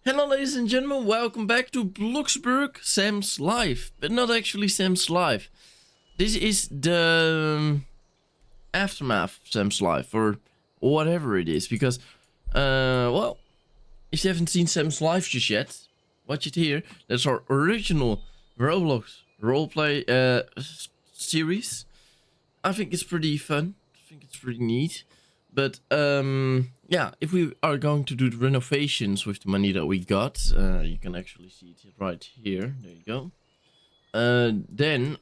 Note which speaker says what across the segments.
Speaker 1: Hello ladies and gentlemen, welcome back to Bloxburg Sam's Life, but not actually Sam's Life. This is the aftermath of Sam's Life, or whatever it is, because, well, if you haven't seen Sam's Life just yet, watch it here. That's our original Roblox roleplay series. I think it's pretty fun, I think it's pretty neat. But yeah, if we are going to do the renovations with the money that we got, you can actually see it right here. There you go. Then,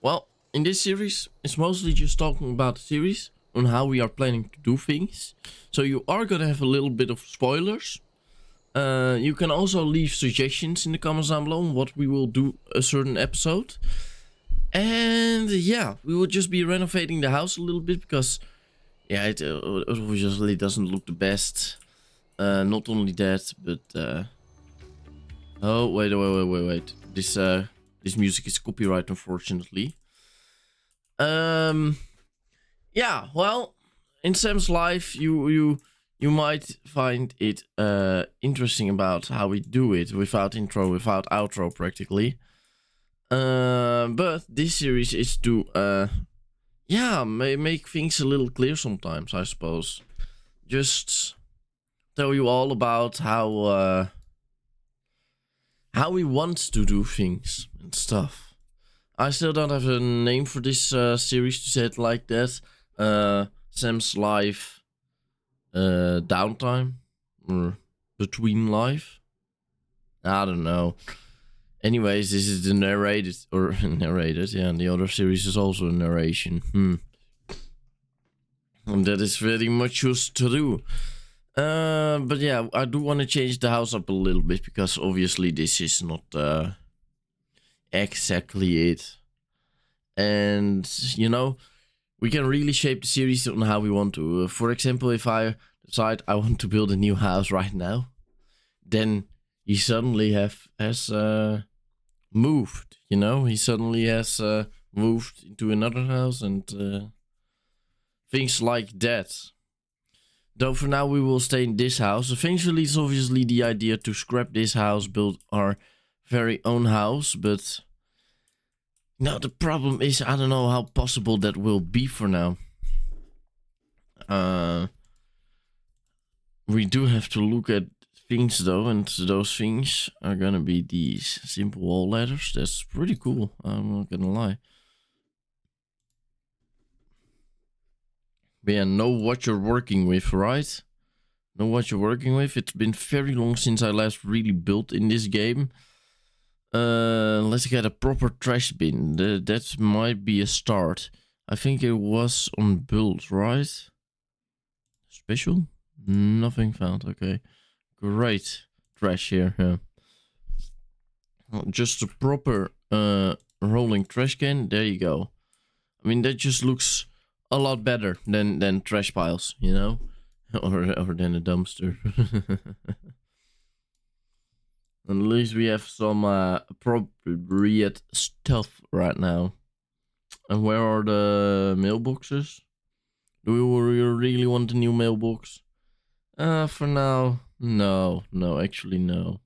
Speaker 1: well, in this series, it's mostly just talking about the series on how we are planning to do things. So you are gonna have a little bit of spoilers. You can also leave suggestions in the comments down below on what we will do a certain episode. And yeah, we will just be renovating the house a little bit because, yeah, it obviously doesn't look the best. Not only that, but oh wait. This music is copyright, unfortunately. Yeah, well, in Sam's Life, you might find it interesting about how we do it without intro, without outro, practically. But this series is to, yeah, make things a little clear sometimes, I suppose. Just tell you all about how we want to do things and stuff. I still don't have a name for this series to say it like that. Sam's Life, Downtime, or Between Life. I don't know. Anyways, this is the narrated, yeah, and the other series is also a narration. And that is very much used to do. But yeah, I do want to change the house up a little bit, because obviously this is not exactly it. And, you know, we can really shape the series on how we want to. For example, if I decide I want to build a new house right now, then he suddenly has moved, you know, he suddenly has moved into another house and things like that. Though for now we will stay in this house. Eventually it's obviously the idea to scrap this house, build our very own house, but now the problem is I don't know how possible that will be for now. We do have to look at things though, and those things are gonna be these simple wall ladders. That's pretty cool, I'm not gonna lie. But yeah, know what you're working with, right? Know what you're working with. It's been very long since I last really built in this game. Let's get a proper trash bin. That might be a start. I think it was on build, right? Special? Nothing found, okay. Great trash here, yeah. Just a proper rolling trash can. There you go. I mean, that just looks a lot better than trash piles, you know, or than a dumpster. At least we have some appropriate stuff right now. And where are the mailboxes? Do we really want a new mailbox? For now, no, actually no.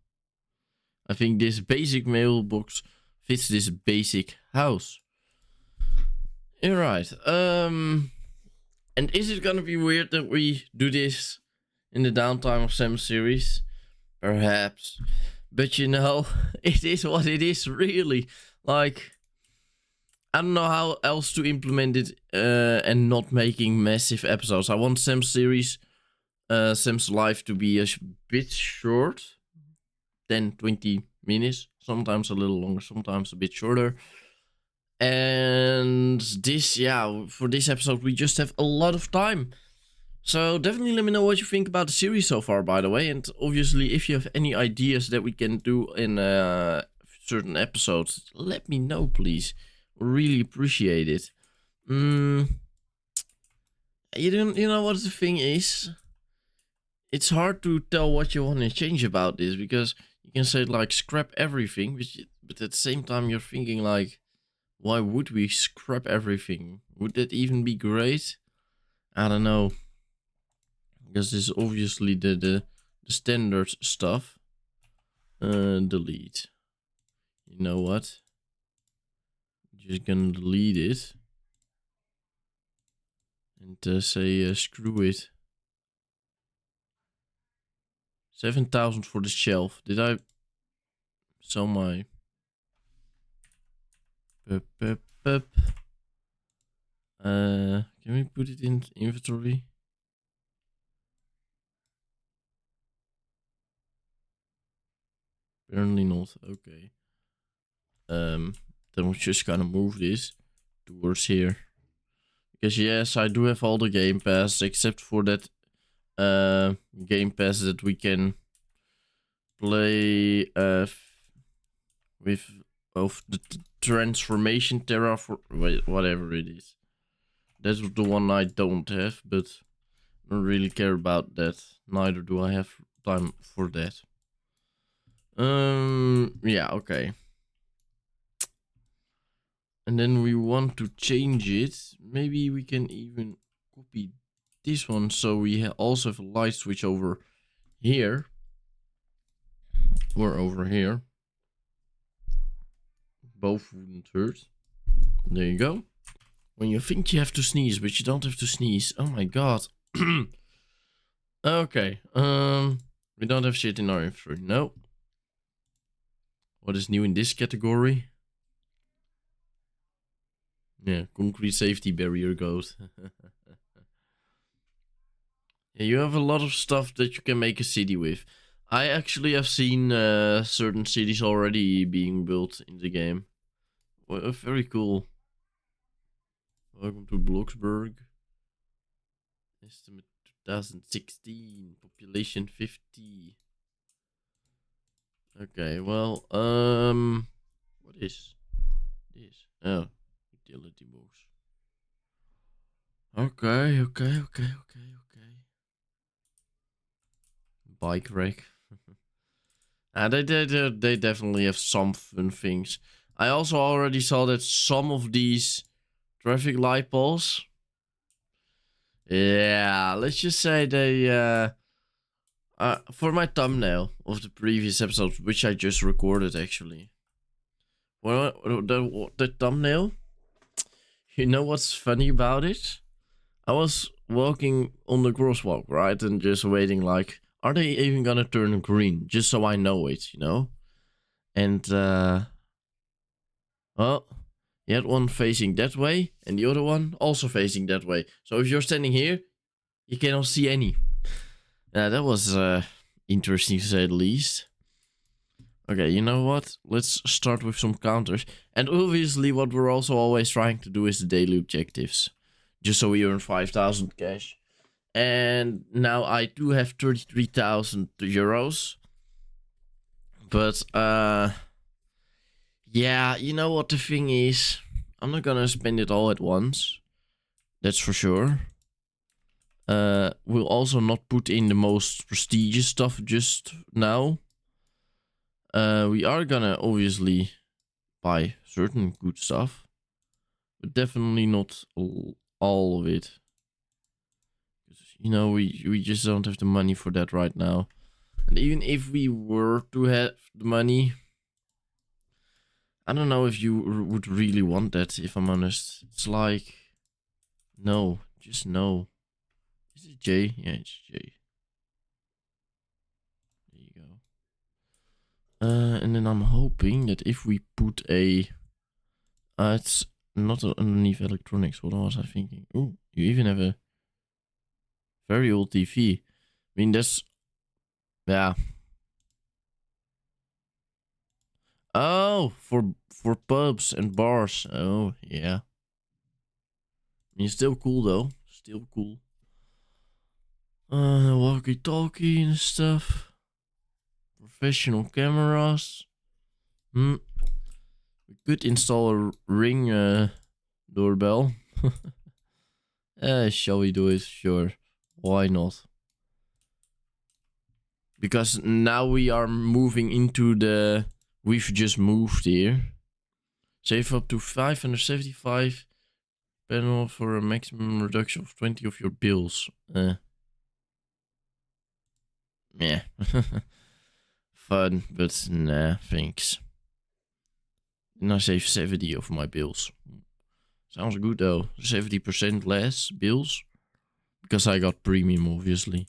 Speaker 1: I think this basic mailbox fits this basic house. You're right. And is it gonna be weird that we do this in the downtime of Sam's series? Perhaps. But you know, it is what it is, really. Like, I don't know how else to implement it and not making massive episodes. I want Sam's series, Sam's Life to be a bit short than 20 minutes. Sometimes a little longer, sometimes a bit shorter. And this, yeah, for this episode we just have a lot of time. So definitely let me know what you think about the series so far, by the way. And obviously if you have any ideas that we can do in certain episodes, let me know, please. Really appreciate it. You know what the thing is? It's hard to tell what you want to change about this, because you can say like scrap everything, but at the same time you're thinking like, why would we scrap everything? Would that even be great? I don't know. Because this is obviously the standard stuff. Delete. You know what? Just gonna delete it. And say screw it. 7,000 for the shelf. Did I sell my... Can we put it in inventory? Apparently not. Okay. Then we're just gonna move this towards here. Because yes, I do have all the Game Pass except for that Game Pass that we can play with of the transformation Terra for whatever it is. That's the one I don't have, but I don't really care about that. Neither do I have time for that. Yeah, okay. And then we want to change it. Maybe we can even copy this one so we also have a light switch over here. Or over here. Both wouldn't hurt. There you go. When you think you have to sneeze, but you don't have to sneeze. Oh my god. Okay. We don't have shit in our inventory. No. What is new in this category? Yeah, concrete safety barrier goes. Yeah, you have a lot of stuff that you can make a city with. I actually have seen certain cities already being built in the game. Well, very cool. Welcome to Bloxburg. Estimate 2016. Population 50. Okay, well, what is this? Oh, utility box. Okay. Bike rack. They definitely have some fun things. I also already saw that some of these traffic light poles. Yeah, let's just say they for my thumbnail of the previous episode, which I just recorded actually. Well, the thumbnail. You know what's funny about it? I was walking on the crosswalk, right, and just waiting like, are they even gonna turn green? Just so I know it, you know? And, well, you had one facing that way, and the other one also facing that way. So if you're standing here, you cannot see any. That was, interesting to say the least. Okay, you know what? Let's start with some counters. And obviously what we're also always trying to do is the daily objectives. Just so we earn 5,000 cash. And now I do have 33,000 euros. But, yeah, you know what the thing is? I'm not gonna spend it all at once. That's for sure. We'll also not put in the most prestigious stuff just now. We are gonna obviously buy certain good stuff. But definitely not all of it. You know, we just don't have the money for that right now. And even if we were to have the money, I don't know if you would really want that, if I'm honest. It's like, no, just no. Is it J? Yeah, it's J. There you go. And then I'm hoping that if we put a... it's not underneath electronics. What was I thinking? Oh, you even have a very old TV. I mean, that's... Yeah. Oh, for pubs and bars. Oh, yeah. I mean, still cool though. Still cool. Walkie-talkie and stuff. Professional cameras. We could install a Ring doorbell. Shall we do it? Sure. Why not? Because now we are moving into the... We've just moved here. Save up to 575 panel for a maximum reduction of 20 of your bills. Yeah. Fun, but nah, thanks. And I save 70 of my bills. Sounds good though. 70% less bills. Because I got premium, obviously.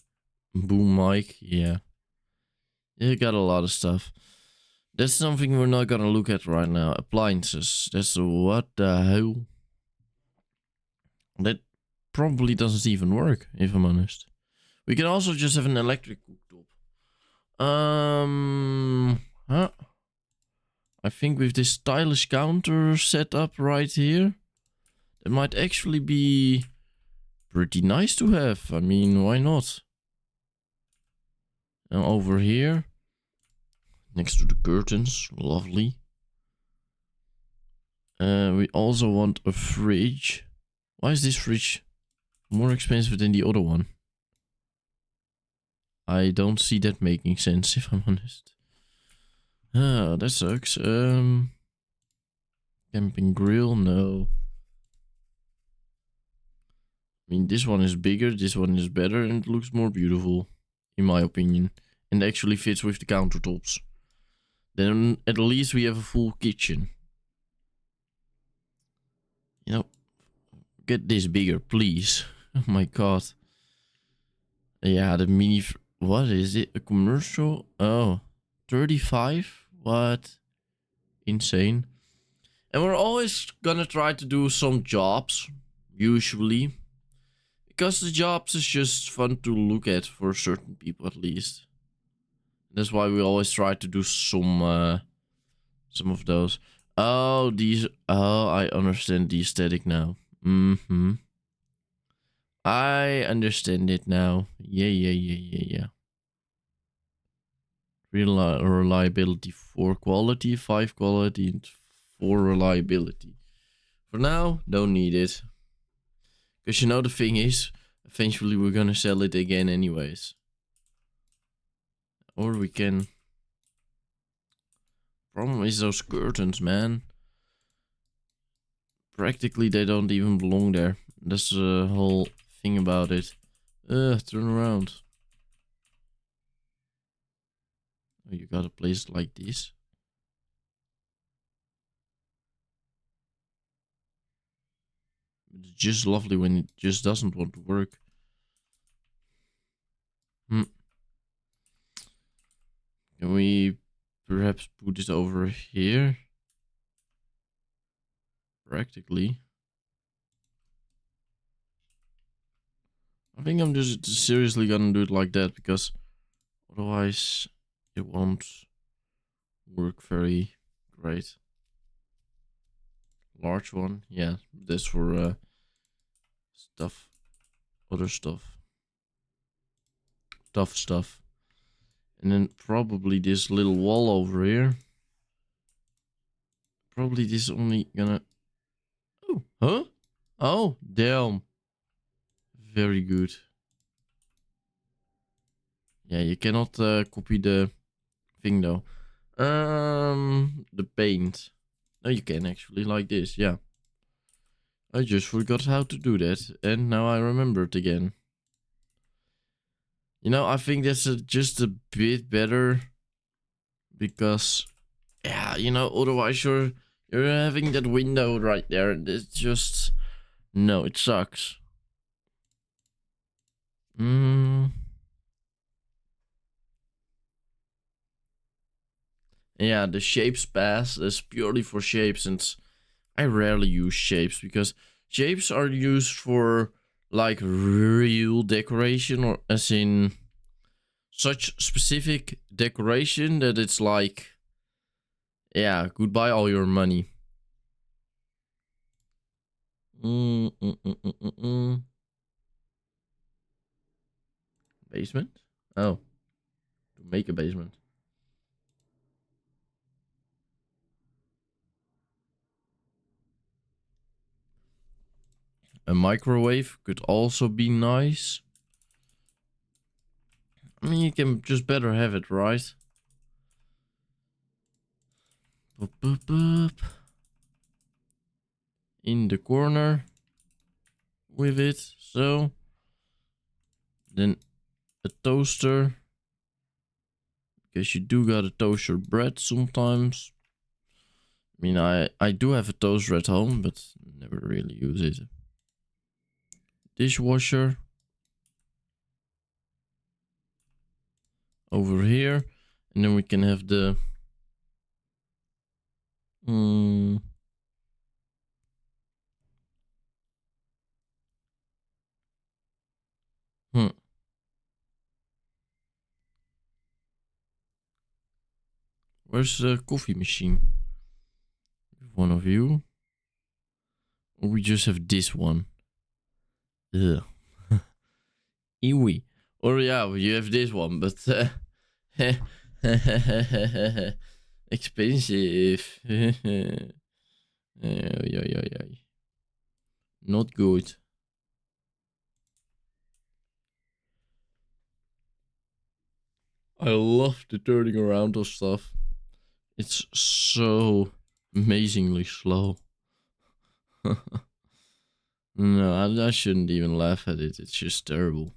Speaker 1: Boom mic, yeah. You got a lot of stuff. That's something we're not gonna look at right now. Appliances. That's what the hell? That probably doesn't even work, if I'm honest. We can also just have an electric cooktop. Huh? I think with this stylish counter set up right here, it might actually be pretty nice to have. I mean, why not? And over here, next to the curtains, lovely. We also want a fridge. Why is this fridge more expensive than the other one? I don't see that making sense, if I'm honest. Ah, that sucks. Camping grill, no. I mean, this one is bigger, this one is better, and it looks more beautiful, in my opinion. And actually fits with the countertops. Then at least we have a full kitchen. You know, get this bigger, please. Oh my god. Yeah, the mini... What is it? A commercial? Oh, 35? What? Insane. And we're always gonna try to do some jobs, usually. Because the jobs is just fun to look at for certain people at least. That's why we always try to do some of those. Oh, these... Oh, I understand the aesthetic now. Mm-hmm. I understand it now. Yeah. Reliability 4 quality, 5 quality, and 4 reliability. For now, don't need it. Because you know the thing is, eventually we're gonna sell it again anyways. Or we can... Problem is those curtains, man. Practically they don't even belong there. That's the whole thing about it. Turn around. Oh, you got a place like this? It's just lovely when it just doesn't want to work. Can we perhaps put it over here? Practically. I think I'm just seriously gonna do it like that, because otherwise it won't work very great. Large one, yeah, that's for stuff, other stuff, tough stuff. And then probably this little wall over here. Probably this only gonna... Oh, huh? Oh, damn. Very good. Yeah, you cannot copy the thing though. The paint. No, you can actually, like this, yeah. I just forgot how to do that, and now I remembered again. You know, I think that's just a bit better, because, yeah, you know, otherwise you're having that window right there, and it's just... No, it sucks. Yeah, the shapes pass is purely for shapes, and I rarely use shapes because shapes are used for like real decoration, or as in such specific decoration that it's like, yeah, goodbye all your money. Basement? Oh, to make a basement. A microwave could also be nice. I mean, you can just better have it, right? Boop, boop, boop. In the corner with it, so then a toaster because you do gotta toast your bread sometimes. I mean, I do have a toaster at home, but never really use it. Dishwasher. Over here. And then we can have the... Where's the coffee machine? One of you. Or we just have this one. Ugh. Ewy. Or yeah, you have this one, but expensive. Not good. I love the turning around of stuff. It's so amazingly slow. No, I shouldn't even laugh at it. It's just terrible.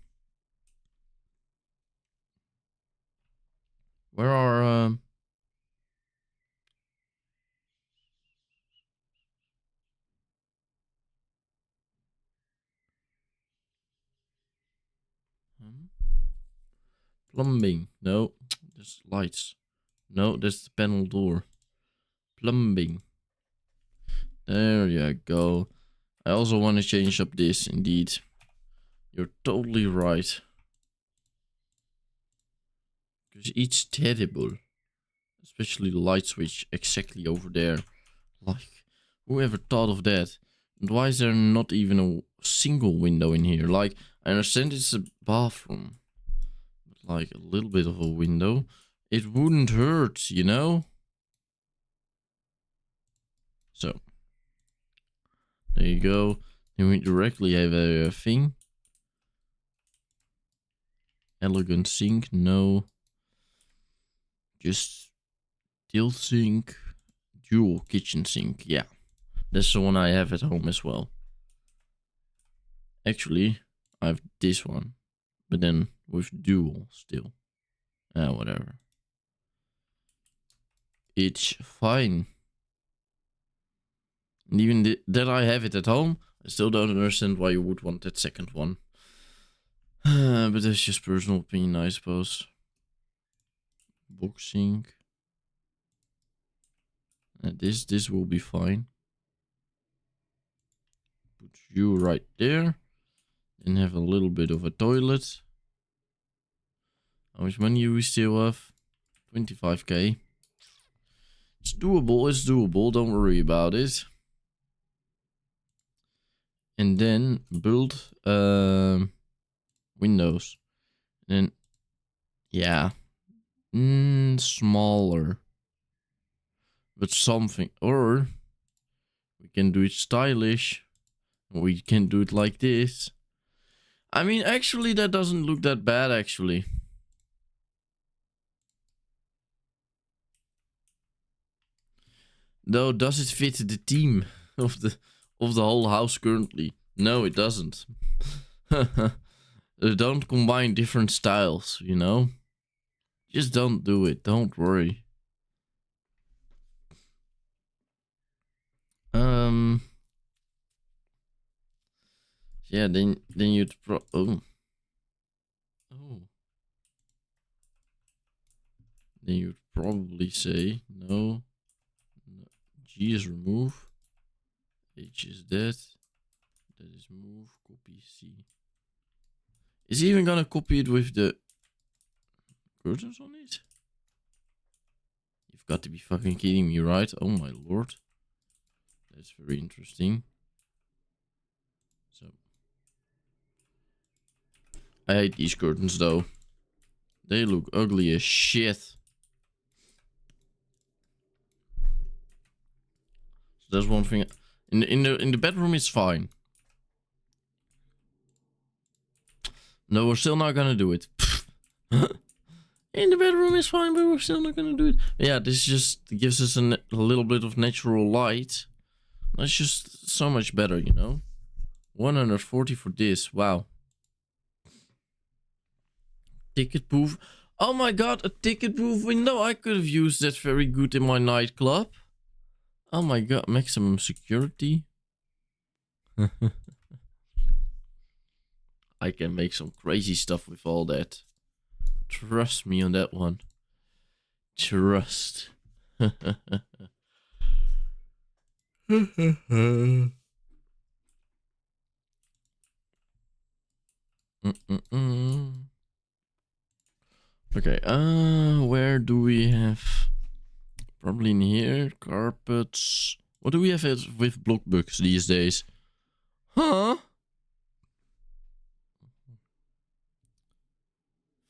Speaker 1: Where are plumbing? No, there's lights. No, that's the panel door. Plumbing. There you go. I also want to change up this, indeed. You're totally right. Because it's terrible. Especially the light switch exactly over there. Like, whoever thought of that? And why is there not even a single window in here? Like, I understand it's a bathroom. But like, a little bit of a window. It wouldn't hurt, you know? So. There you go. Then we directly have a thing. Elegant sink, no. Just tilt sink. Dual kitchen sink, yeah. That's the one I have at home as well. Actually, I have this one. But then with dual still. Whatever. It's fine. And even that I have it at home, I still don't understand why you would want that second one. But that's just personal opinion, I suppose. Box sink. This will be fine. Put you right there. And have a little bit of a toilet. How much money do we still have? 25k. It's doable, don't worry about it. And then build windows. And yeah. Smaller. But something. Or we can do it stylish. We can do it like this. I mean, actually, that doesn't look that bad, actually. Though, does it fit the theme of the whole house currently? No, it doesn't. Don't combine different styles, you know? Just don't do it. Don't worry. Yeah, then you'd oh. Then you'd probably say no. G is remove. H is that. That is move. Copy C. Is he even gonna copy it with the curtains on it? You've got to be fucking kidding me, right? Oh my lord. That's very interesting. So. I hate these curtains though. They look ugly as shit. So that's one thing. In the bedroom it's fine. No, we're still not gonna do it. In the bedroom is fine, but we're still not gonna do it. Yeah, this just gives us a little bit of natural light. That's just so much better, you know? 140 for this. Wow. Ticket proof. Oh my god, a ticket booth window. I could have used that very good in my nightclub. Oh my god, maximum security. I can make some crazy stuff with all that. Trust me on that one. Trust. Okay, where do we have? Probably in here. Carpets. What do we have with Bloxburg these days? Huh?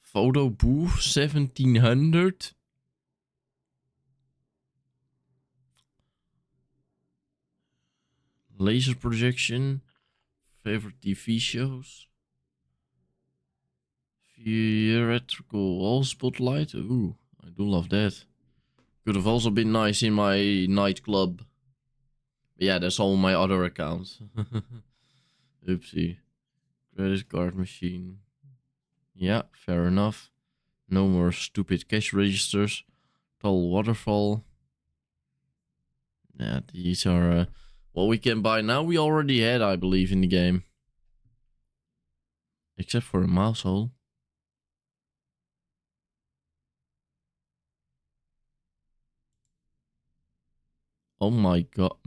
Speaker 1: Photo booth 1700. Laser projection. Favorite TV shows. Theatrical wall spotlight. Ooh, I do love that. Could have also been nice in my nightclub. But yeah, that's all my other accounts. Oopsie. Credit card machine. Yeah, fair enough. No more stupid cash registers. Tall waterfall. Yeah, these are what we can buy now. We already had, I believe, in the game. Except for a mouse hole. Oh my god,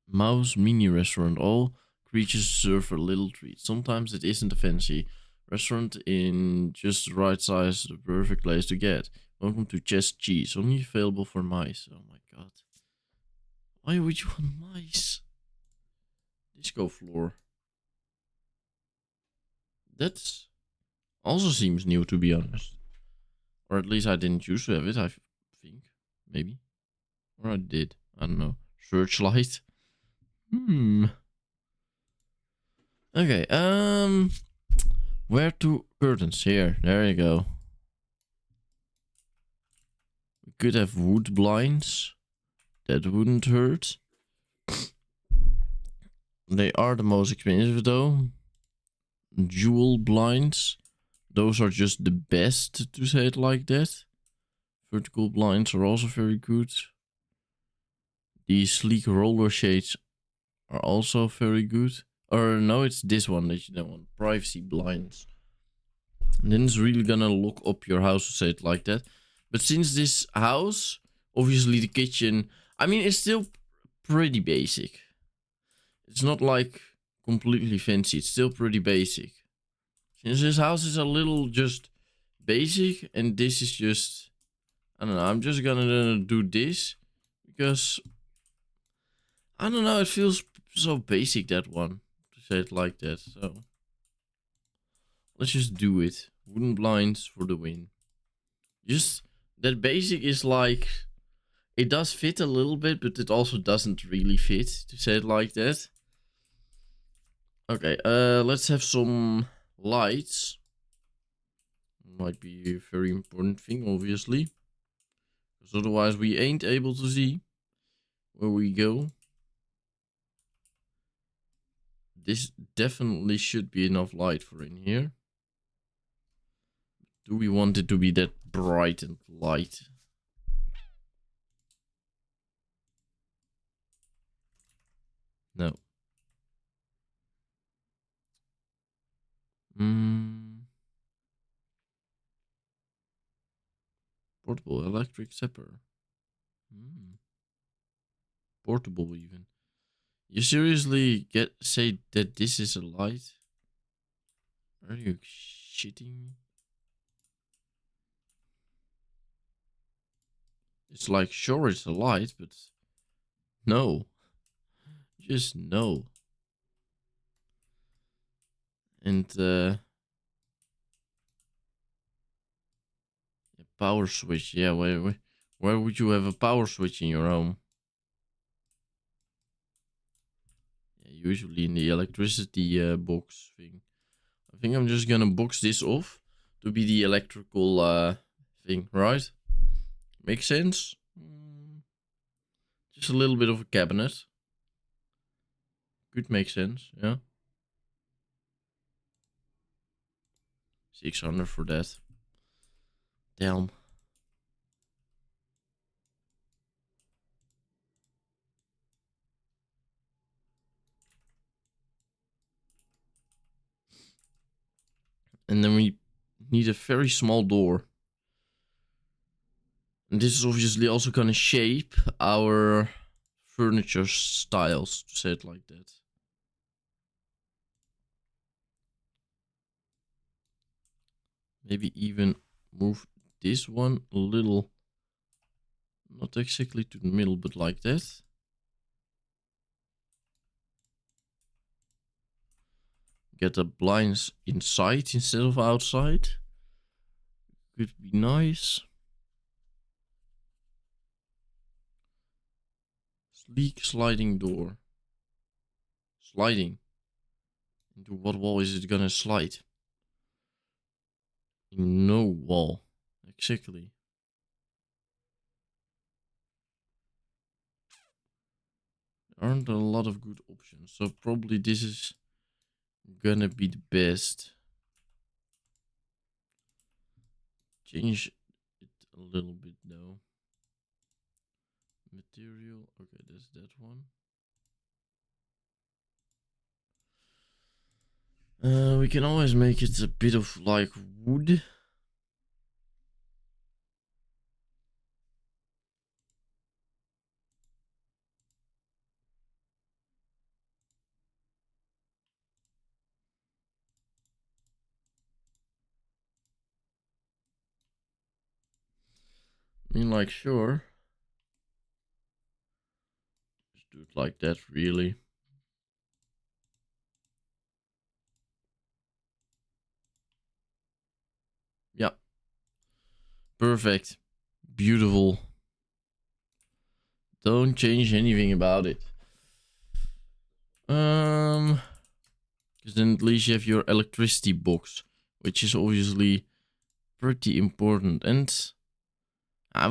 Speaker 1: mouse mini restaurant. All creatures serve a little treat. Sometimes it isn't a fancy restaurant in just the right size, the perfect place to get. Welcome to Chest Cheese, only available for mice. Oh my god. Why would you want mice? Disco floor. That also seems new, to be honest. Or at least I didn't used to have it, I think. Maybe. Or I did. I don't know. Searchlight. Okay, where to curtains? Here, there you go. We could have wood blinds. That wouldn't hurt. They are the most expensive though. Jewel blinds. Those are just the best, to say it like that. Vertical blinds are also very good. These sleek roller shades are also very good. Or no, it's this one that you don't want. Privacy blinds. And then it's really gonna look up your house, to say it like that. But since this house, obviously the kitchen, I mean, it's still pretty basic. It's not like completely fancy. It's still pretty basic. Since this house is a little just basic, and this is just, I don't know, I'm just gonna do this because I don't know, it feels so basic, that one, to say it like that. So let's just do it. Wooden blinds for the win. Just that basic is like, it does fit a little bit, but it also doesn't really fit, to say it like that. Okay, let's have some lights. Might be a very important thing, obviously. Because otherwise we ain't able to see where we go. This definitely should be enough light for in here. Do we want it to be that bright and light? No. Portable electric zapper. Portable even. You seriously say that this is a light? Are you shitting me? It's like, sure, it's a light, but no. Just no. And power switch. Yeah, where would you have a power switch in your home? Yeah, usually in the electricity box thing. I think I'm just gonna box this off to be the electrical thing, right? Makes sense? Just a little bit of a cabinet. Could make sense, yeah. 600 for that. Damn. And then we need a very small door. And this is obviously also gonna shape our furniture styles, to say it like that. Maybe even move this one a little, not exactly to the middle, but like that. Get the blinds inside instead of outside. Could be nice. Sleek sliding door. Sliding. Into what wall is it gonna slide? In no wall. Exactly. There aren't a lot of good options. So probably this is gonna be the best. Change it a little bit though. Material. Okay, that's that one. We can always make it a bit of like wood. I mean, like, sure. Just do it like that, really. Yeah. Perfect. Beautiful. Don't change anything about it. Because then at least you have your electricity box, which is obviously pretty important. And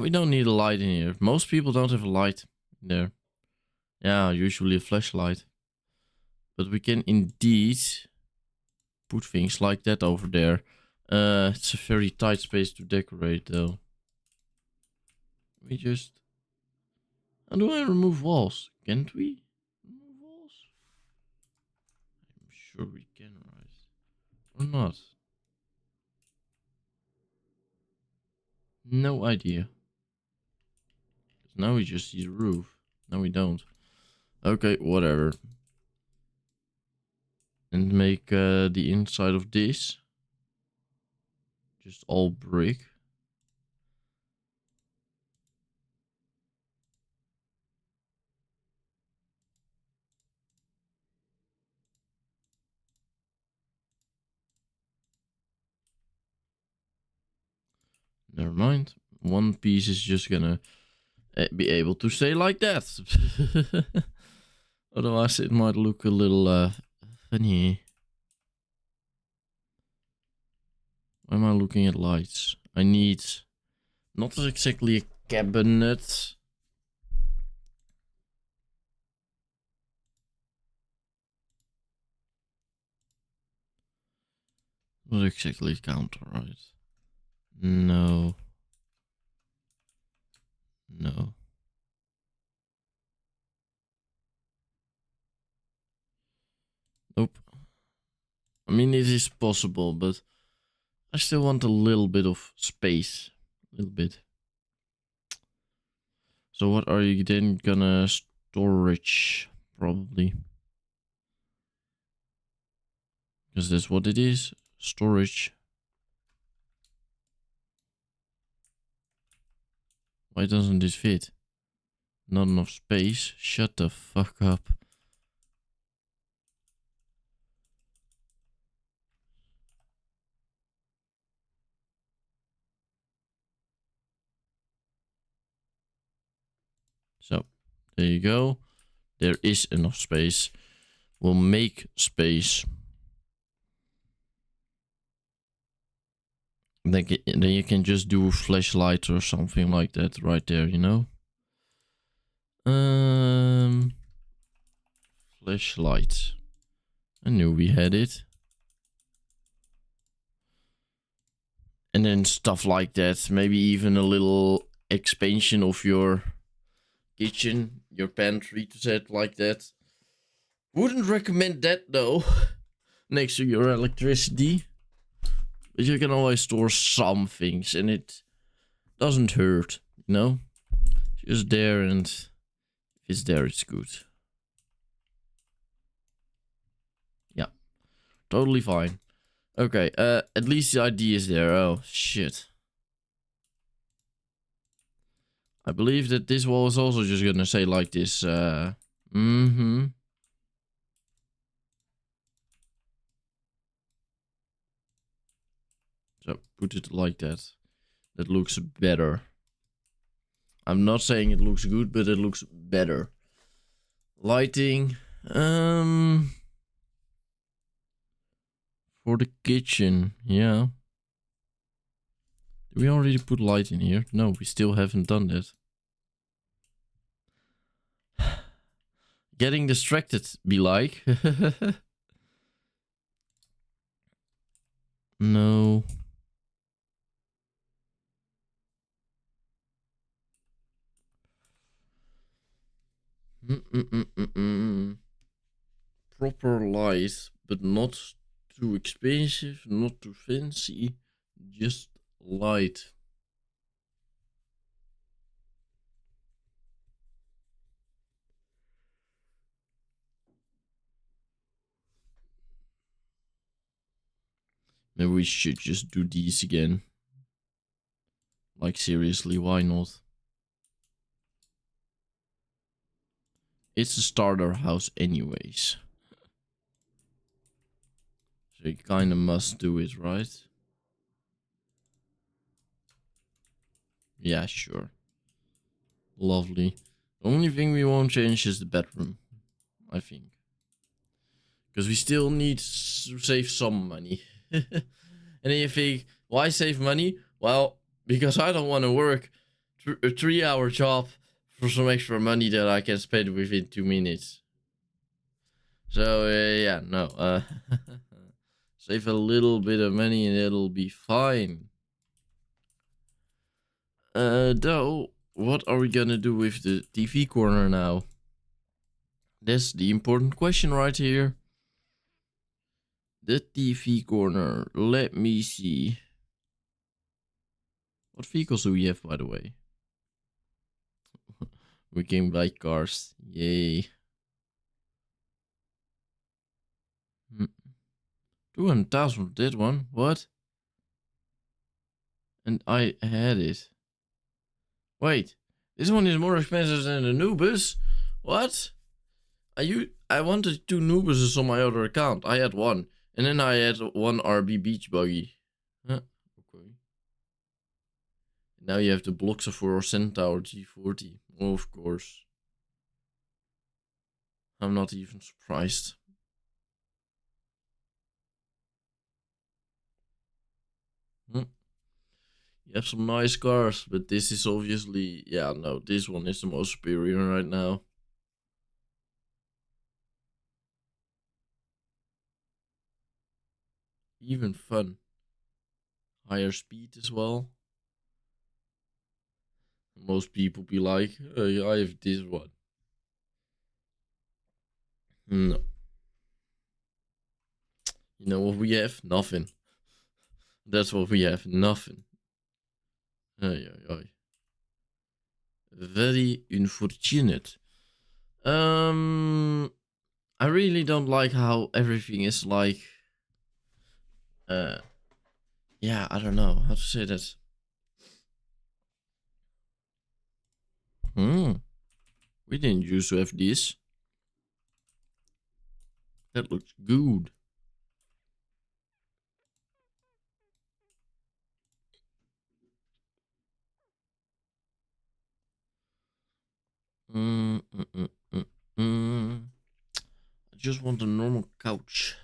Speaker 1: we don't need a light in here. Most people don't have a light in there. Yeah, usually a flashlight. But we can indeed put things like that over there. It's a very tight space to decorate though. We just... How do I remove walls? Can't we remove walls? I'm sure we can, right? Or not? No idea. Now we just see the roof. No, we don't. Okay, whatever. And make the inside of this just all brick. Never mind. One piece is just gonna be able to stay like that. Otherwise it might look a little funny. Why am I looking at lights? I need not exactly a cabinet. Not exactly a counter, right? No. No. Nope. I mean, it is possible, but I still want a little bit of space. A little bit. So what are you then gonna storage? Probably. Because that's what it is. Storage. Why doesn't this fit? Not enough space. Shut the fuck up. So, there you go. There is enough space. We'll make space. Then you can just do a flashlight or something like that right there, you know? Flashlight. I knew we had it. And then stuff like that. Maybe even a little expansion of your kitchen, your pantry to set like that. Wouldn't recommend that though. Next to your electricity. But you can always store some things and it doesn't hurt, you know? Just there, and if it's there, it's good. Yeah, totally fine. Okay, at least the idea is there. Oh, shit. I believe that this wall is also just gonna say like this, So put it like that. That looks better. I'm not saying it looks good, but it looks better. Lighting, for the kitchen, yeah. Did we already put light in here? No, we still haven't done that. Getting distracted, be like. No. Proper light, but not too expensive, not too fancy. Just light. Maybe we should just do these again. Like seriously, why not? It's a starter house anyways. So you kinda must do it, right? Yeah, sure. Lovely. The only thing we won't change is the bedroom, I think. Because we still need to save some money. And then you think, why save money? Well, because I don't want to work a 3-hour job for some extra money that I can spend within 2 minutes. So, yeah, no. Save a little bit of money and it'll be fine. Though, what are we gonna do with the TV corner now? That's the important question right here. The TV corner. Let me see. What vehicles do we have, by the way? We can buy cars. Yay. 200,000 for that one. What? And I had it. Wait. This one is more expensive than the Nubus? What? I wanted 2 Nubuses on my other account. I had one. And then I had one RB beach buggy. Huh? Okay. Now you have the Bloxburg or Centaur G40. Oh, of course. I'm not even surprised. You have some nice cars, but this is obviously... Yeah, no, this one is the most superior right now. Even fun. Higher speed as well. Most people be like, hey, I have this one. No. You know what we have? Nothing. That's what we have. Nothing. Ay, ay, ay. Very unfortunate. I really don't like how everything is like... Yeah, I don't know how to say that. We didn't used to have this. That looks good. I just want a normal couch.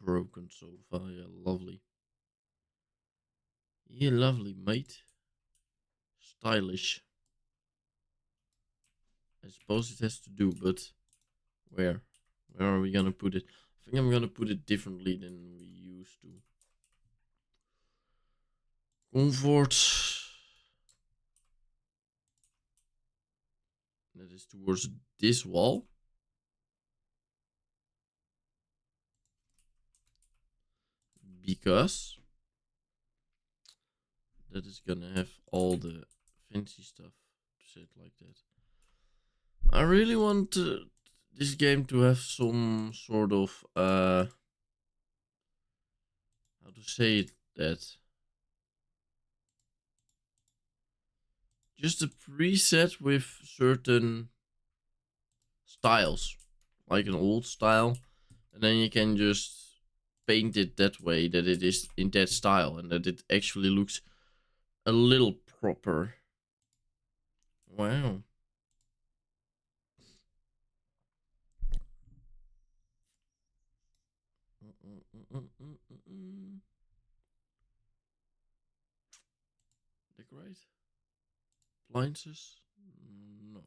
Speaker 1: Broken sofa, yeah, lovely. Yeah, lovely, mate. Stylish. I suppose it has to do, but where? Where are we gonna put it? I think I'm gonna put it differently than we used to. Comfort. That is towards this wall. Because that is gonna have all the fancy stuff, to say it like that. I really want this game to have some sort of how to say that, just a preset with certain styles, like an old style, and then you can just paint it that way, that it is in that style, and that it actually looks a little proper. Wow. Decorate. Appliances? No.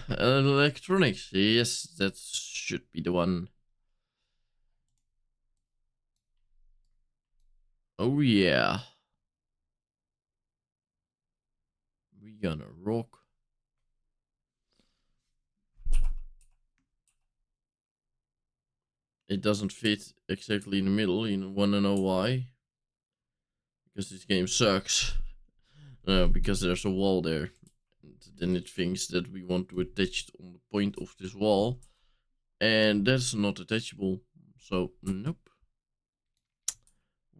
Speaker 1: Electronics. Yes, that should be the one. Oh yeah. We gonna rock. It doesn't fit exactly in the middle. You wanna know why? Because this game sucks. Because there's a wall there. And then it thinks that we want to attach it on the point of this wall. And that's not attachable. So, nope.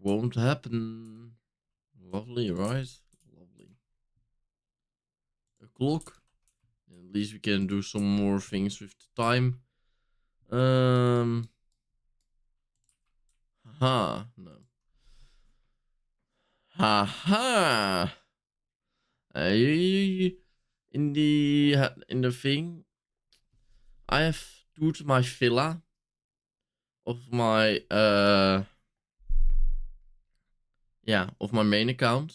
Speaker 1: Won't happen. Lovely, right? Lovely. A clock. At least we can do some more things with the time. Haha, no. Haha. In the thing, I have toured my villa of my of my main account,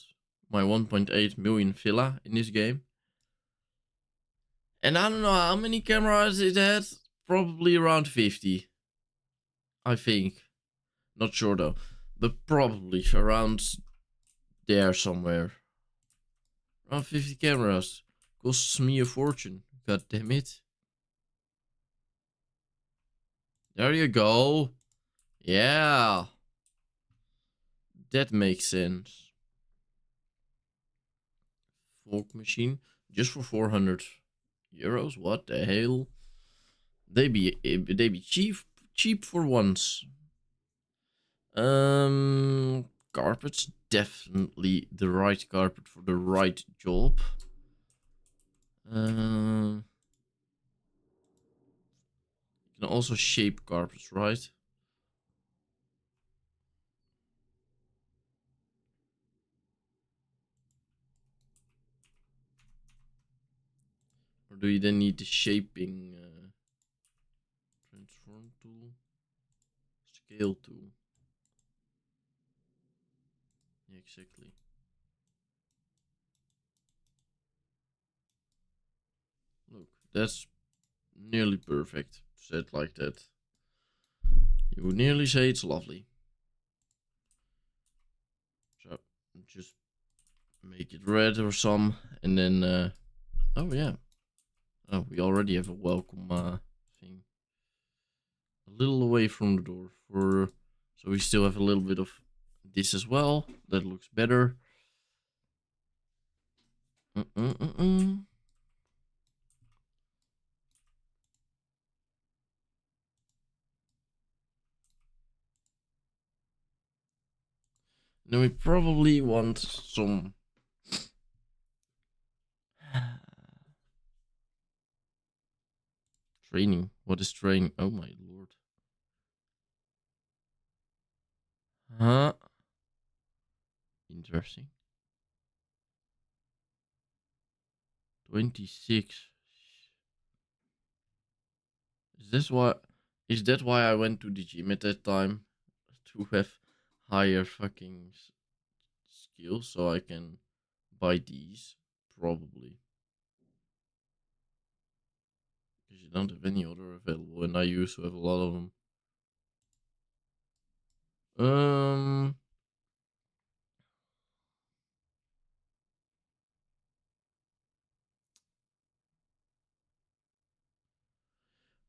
Speaker 1: my 1.8 million villa in this game. And I don't know how many cameras it had, probably around 50. I think. Not sure though. But probably around there somewhere. Around 50 cameras. Costs me a fortune. God damn it. There you go. Yeah. That makes sense. Folk machine. Just for 400 euros. What the hell? They be cheap for once. Carpets, definitely the right carpet for the right job. You can also shape carpets, right? Or do you then need the shaping transform tool, scale tool? Yeah, exactly. Look, that's nearly perfect. Said like that. You would nearly say it's lovely. So just make it red or some, and then oh yeah. Oh, we already have a welcome thing. A little away from the door for, so we still have a little bit of this as well. That looks better. Then we probably want some training. What is training? Oh my lord. Huh? Interesting. 26. Is this why? Is that why I went to the gym at that time? To have higher fucking skills so I can buy these? Probably. Because you don't have any other available, and I used to have a lot of them.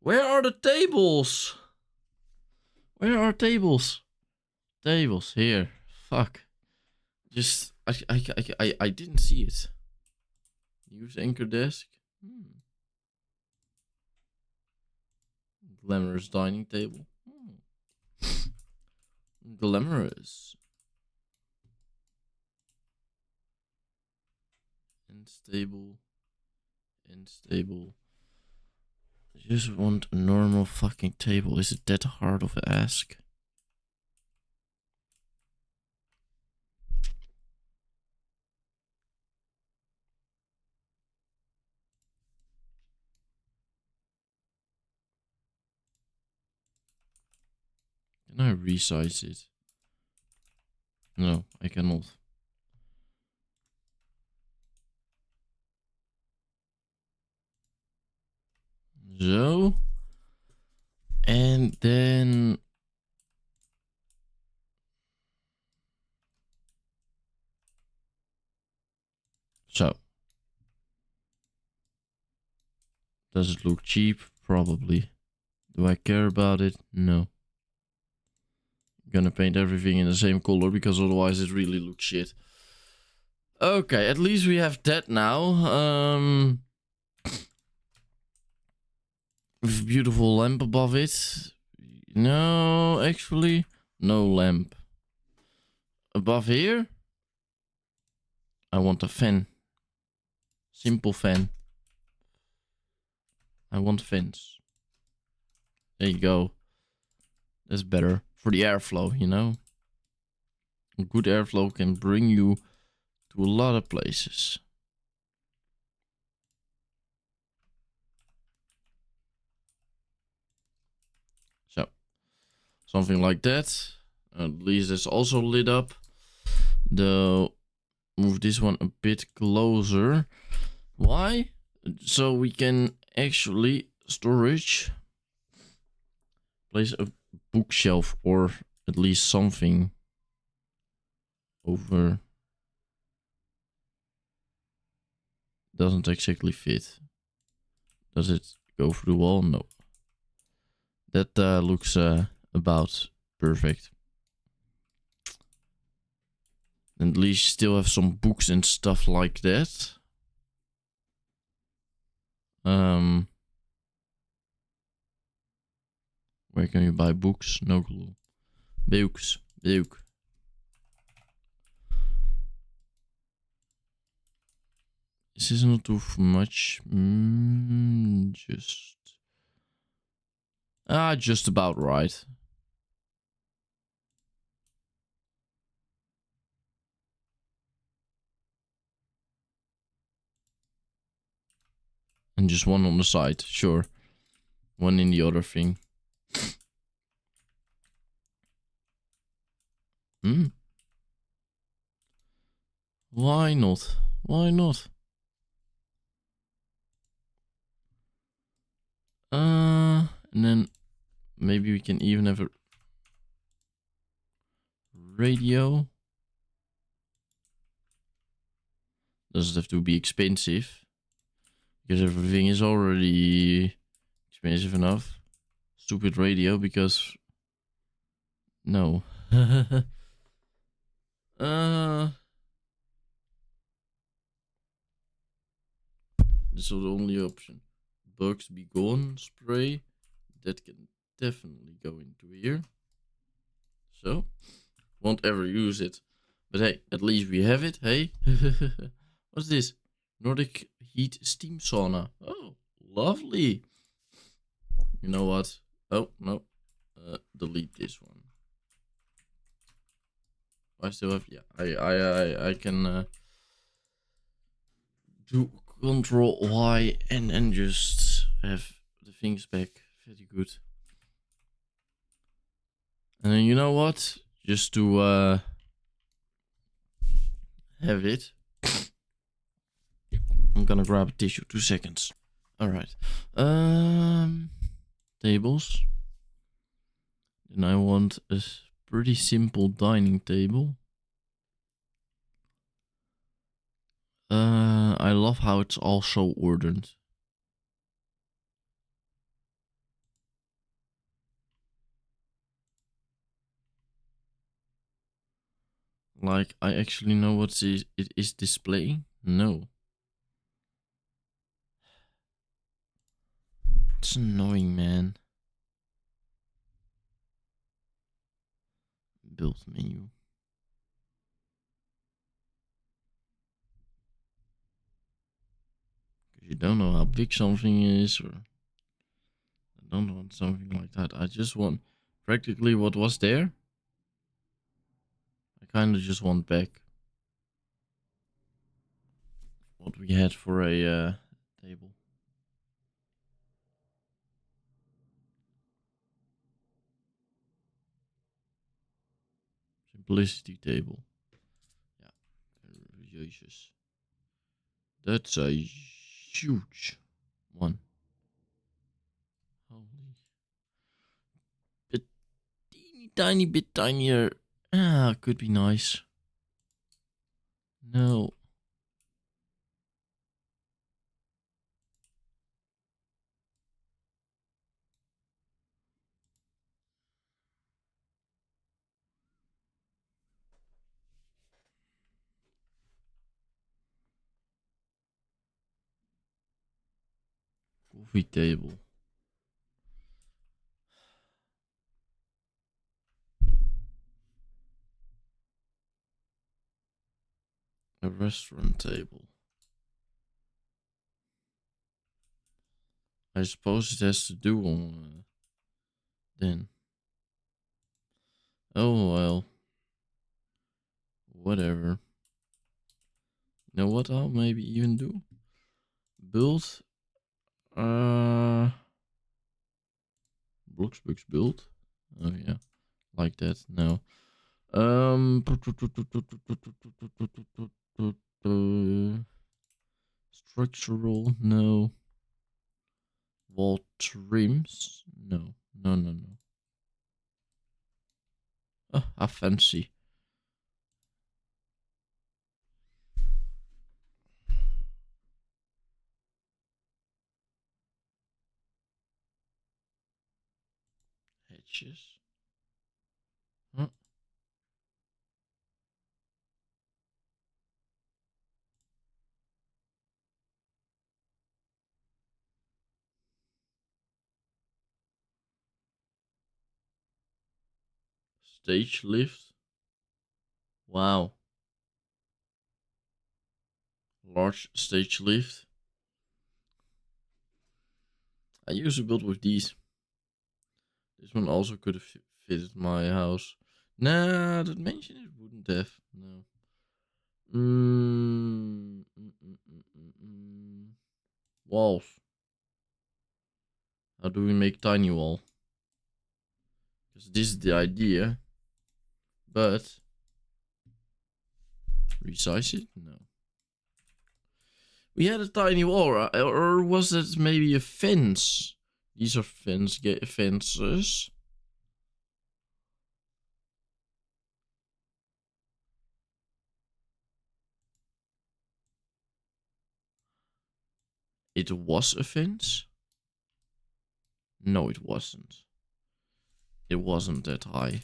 Speaker 1: Where are the tables? Where are tables? Tables here. Fuck. Just I didn't see it. Use anchor desk. Glamorous dining table. Glamorous. And stable. And stable. I just want a normal fucking table. Is it that hard of a ask? Can I resize it? No, I cannot. So. And then. So. Does it look cheap? Probably. Do I care about it? No. Gonna paint everything in the same color because otherwise it really looks shit. Okay, at least we have that now. With a beautiful lamp above it. No, actually, no lamp. Above here, I want a fan. Simple fan. I want fans. There you go. That's better for the airflow, you know. A good airflow can bring you to a lot of places. So, something like that. At least it's also lit up. Though, move this one a bit closer. Why? So we can actually storage. Place a bookshelf or at least something over. Doesn't exactly fit. Does it go through the wall? No. That looks about perfect. And at least still have some books and stuff like that. Where can you buy books? No clue. Books. Book. This is not too much. Just about right. And just one on the side, sure. One in the other thing. Why not? Why not? And then maybe we can even have a radio. Doesn't have to be expensive. Because everything is already expensive enough. Stupid radio because... No. This is the only option. Bugs be gone spray. That can definitely go into here. So, won't ever use it. But hey, at least we have it, hey? What's this? Nordic heat steam sauna. Oh, lovely. You know what? Oh, no. Delete this one. I still have, yeah, I can do Control Y and just have the things back. Very good. And then you know what? Just to have it, I'm gonna grab a tissue. 2 seconds. All right. Tables. Then I want a pretty simple dining table. I love how it's also ordered. Like, I actually know what it is displaying? No. It's annoying, man. Build menu. Because you don't know how big something is, or I don't want something like that. I just want practically what was there. I kind of just want back what we had for a table. Simplicity table. Yeah. Jesus. That's a huge one. Holy. A teeny tiny bit tinier. Ah, could be nice. No. Coffee table. A restaurant table. I suppose it has to do on then. Oh well. Whatever. You know what I'll maybe even do? Build Bloxburg's build. Oh yeah. Like that. No. Structural, no. Wall trims, no. No, no, no. Oh, how fancy. Hedges. Huh? Stage lift. Wow. Large stage lift. I used to build with these. This one also could have fitted my house. Nah, that mention it wouldn't have. No. Walls. How do we make tiny wall? Because this is the idea. But resize it? No. We had a tiny wall, right? Or was it maybe a fence? These are fences. It was a fence? No, it wasn't. It wasn't that high.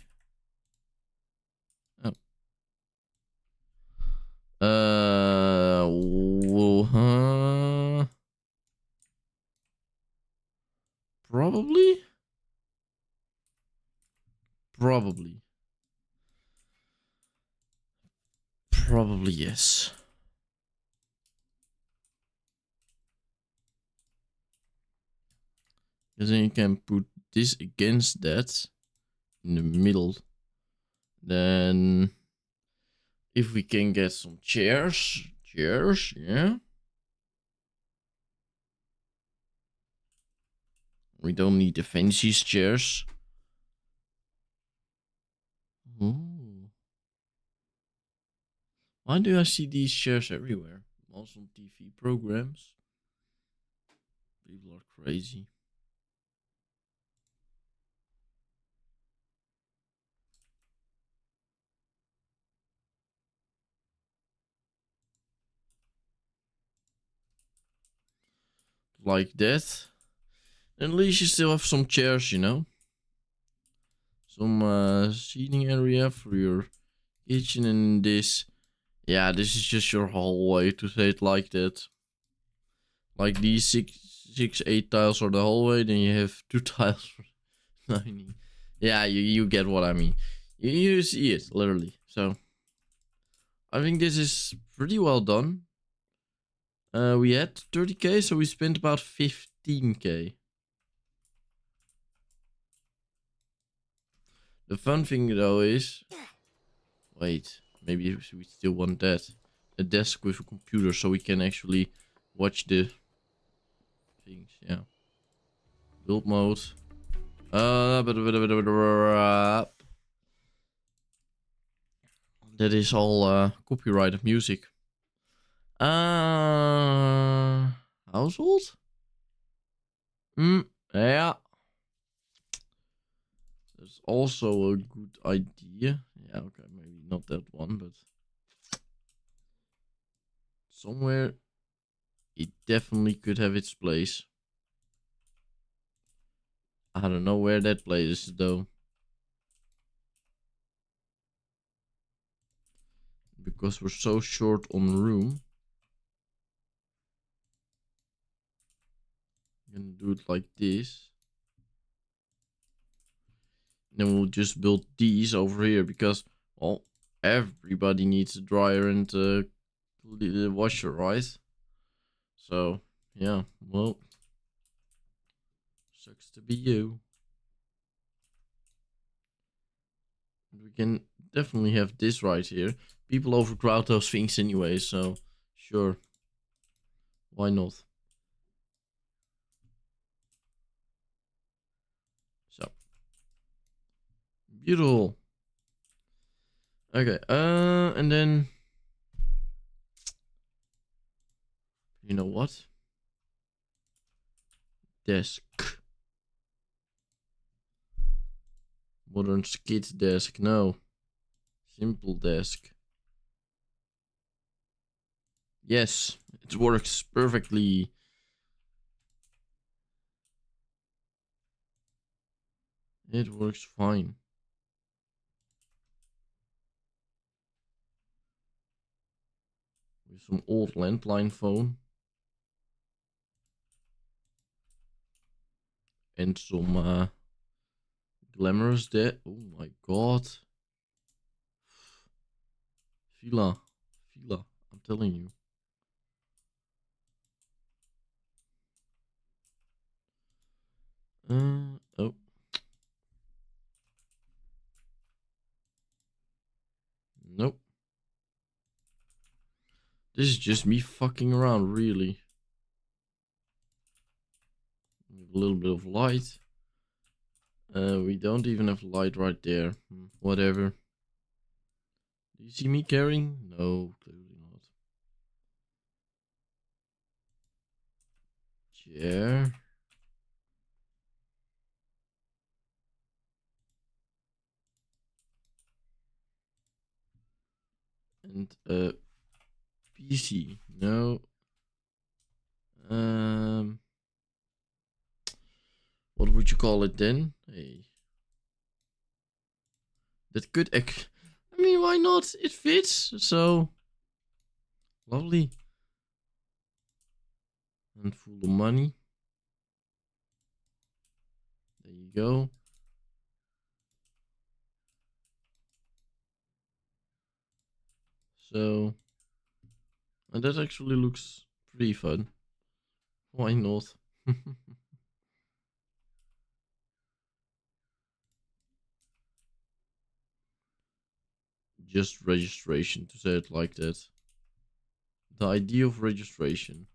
Speaker 1: Oh. Huh? Probably? Probably. Probably yes. Because then you can put this against that in the middle. Then if we can get some chairs, yeah. We don't need the fanciest chairs. Ooh. Why do I see these chairs everywhere? Also on TV programs. People are crazy. Like that. At least you still have some chairs, you know? Some seating area for your kitchen and this. Yeah, this is just your hallway, to say it like that. Like these six, 8 tiles for the hallway, then you have 2 tiles for dining. Yeah, you get what I mean. You see it, literally. So, I think this is pretty well done. We had 30k, so we spent about 15k. The fun thing though is... Wait, maybe we still want that. A desk with a computer so we can actually watch the things, yeah. Build mode. That is all copyrighted music. Household? Yeah. That's also a good idea. Yeah, okay, maybe not that one, but somewhere it definitely could have its place. I don't know where that place is though. Because we're so short on room. I'm gonna do it like this. Then we'll just build these over here because, well, everybody needs a dryer and a washer, right? So, yeah, well, sucks to be you. We can definitely have this right here. People overcrowd those things anyway, so sure. Why not? So, beautiful. Okay, and then, you know what? Desk. Modern skid desk, no. Simple desk. Yes, it works perfectly. It works fine. With some old landline phone. And some glamorous there. Oh my god. Villa. Villa. I'm telling you. Oh. Nope. This is just me fucking around, really. A little bit of light. We don't even have light right there. Whatever. Do you see me carrying? No, clearly not. Chair. And PC. No. What would you call it then? Hey. That could I mean, why not? It fits, so lovely. And full of money. There you go. So, and that actually looks pretty fun. Why not? Just registration, to say it like that. The idea of registration.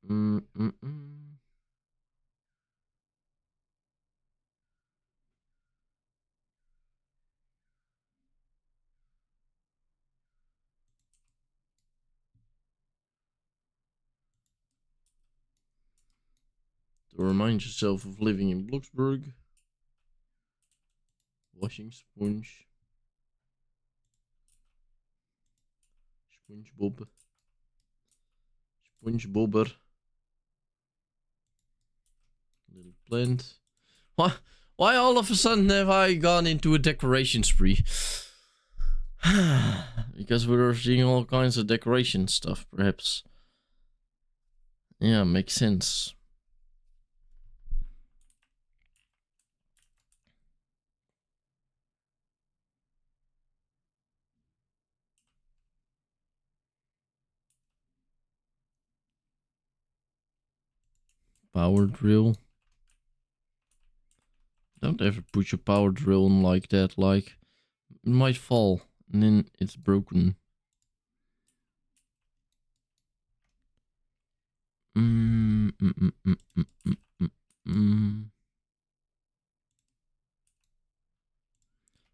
Speaker 1: Mm -mm -mm. To remind yourself of living in Bloxburg. Washing sponge. SpongeBob. SpongeBobber. Little plant. Why all of a sudden have I gone into a decoration spree? Because we're seeing all kinds of decoration stuff, perhaps. Yeah, makes sense. Power drill. Don't ever put your power drill on like that, like it might fall and then it's broken.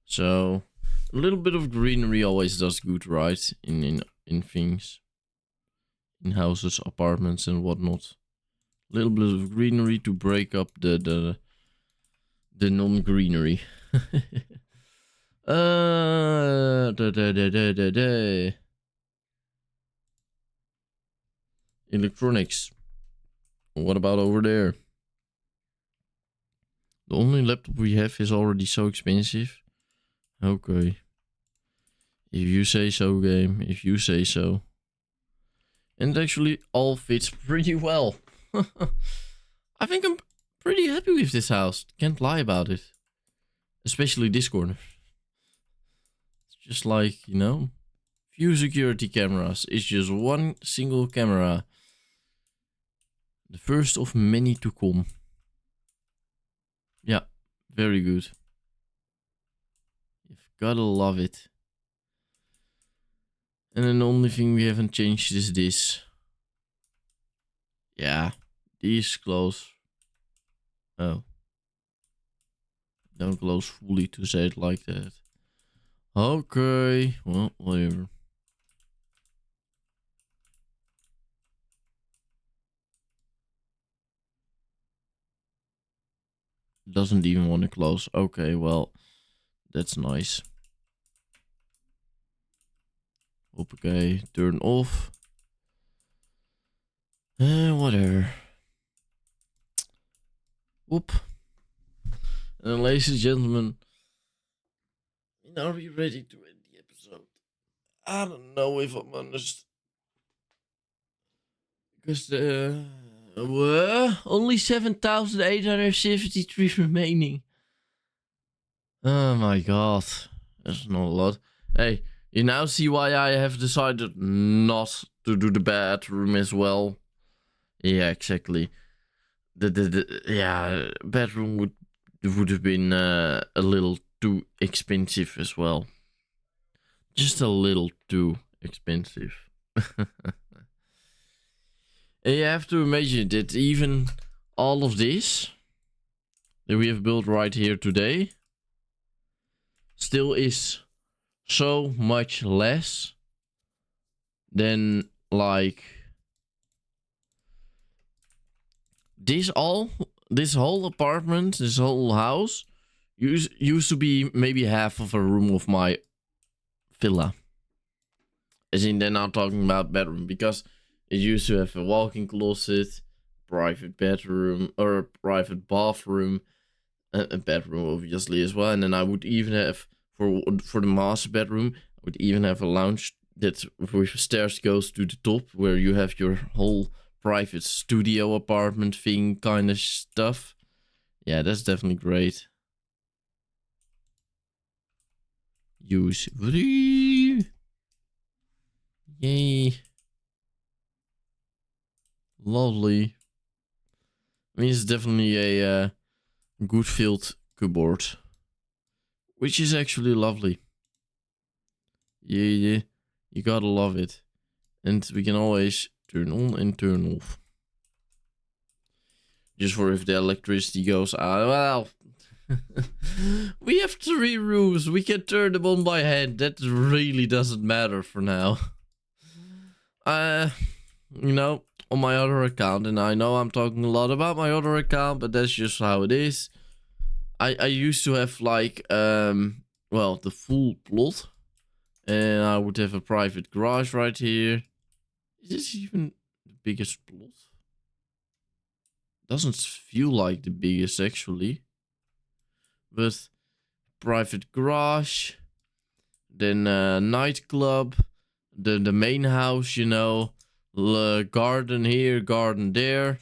Speaker 1: So a little bit of greenery always does good, right? In things, in houses, apartments, and whatnot. A little bit of greenery to break up the non-greenery. Electronics. What about over there? The only laptop we have is already so expensive. Okay. If you say so, game. If you say so. And it actually all fits pretty well. I think I'm pretty happy with this house. Can't lie about it. Especially this corner. It's just like, you know, few security cameras. It's just one single camera. The first of many to come. Yeah, very good. You've gotta love it. And then the only thing we haven't changed is this. Yeah, these close. Oh. Don't close fully to say it like that. Okay, well, whatever. Doesn't even want to close. Okay, well, that's nice. Okay, turn off. Whatever. Whoop. And ladies and gentlemen, are we ready to end the episode? I don't know if I'm honest. Because only 7,873 remaining. Oh my god. That's not a lot. Hey, you now see why I have decided not to do the bedroom as well. Yeah, exactly. The bedroom would have been a little too expensive as well. Just a little too expensive. And you have to imagine that even all of this that we have built right here today still is so much less than like this whole apartment, this whole house used to be maybe half of a room of my villa. As in, they're not talking about bedroom, because it used to have a walk-in closet, private bedroom, or a private bathroom, a bedroom obviously as well. And then I would even have, for the master bedroom, I would even have a lounge that with stairs goes to the top, where you have your whole private studio apartment thing kind of stuff. Yeah, that's definitely great. Use free. Yay. Lovely. I mean, it's definitely a good filled cupboard, which is actually lovely. Yeah, you gotta love it. And we can always turn on and turn off. Just for if the electricity goes out. Well, we have 3 rooms. We can turn them on by hand. That really doesn't matter for now. You know, on my other account, and I know I'm talking a lot about my other account, but that's just how it is. I used to have like well, the full plot, and I would have a private garage right here. Is this even the biggest plot? Doesn't feel like the biggest actually, but private garage, then nightclub, the main house, you know, garden here, garden there,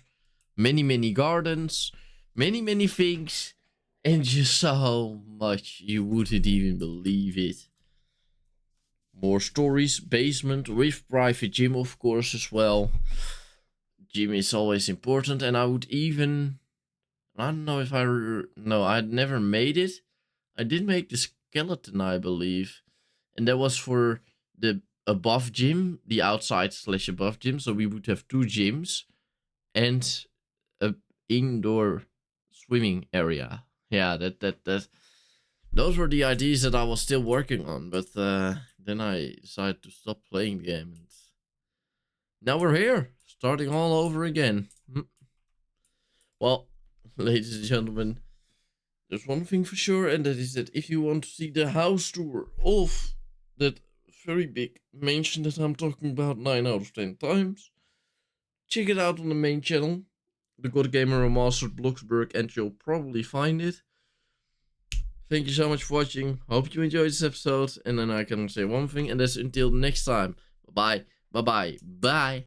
Speaker 1: many gardens, many things, and just so much you wouldn't even believe it. More stories, basement with private gym, of course, as well. Gym is always important, and I would even, I don't know if no, I'd never made it. I did make the skeleton, I believe, and that was for the above gym, the outside / above gym. So we would have 2 gyms and a indoor swimming area. Yeah, that those were the ideas that I was still working on, but then I decided to stop playing the game, and now we're here, starting all over again. Well, ladies and gentlemen, there's one thing for sure, and that is that if you want to see the house tour of that very big mansion that I'm talking about 9 out of 10 times, check it out on the main channel, TheGodGamer Remastered Bloxburg, and you'll probably find it. Thank you so much for watching. Hope you enjoyed this episode, and then I can say one thing, and that's until next time. Bye bye. Bye bye. Bye.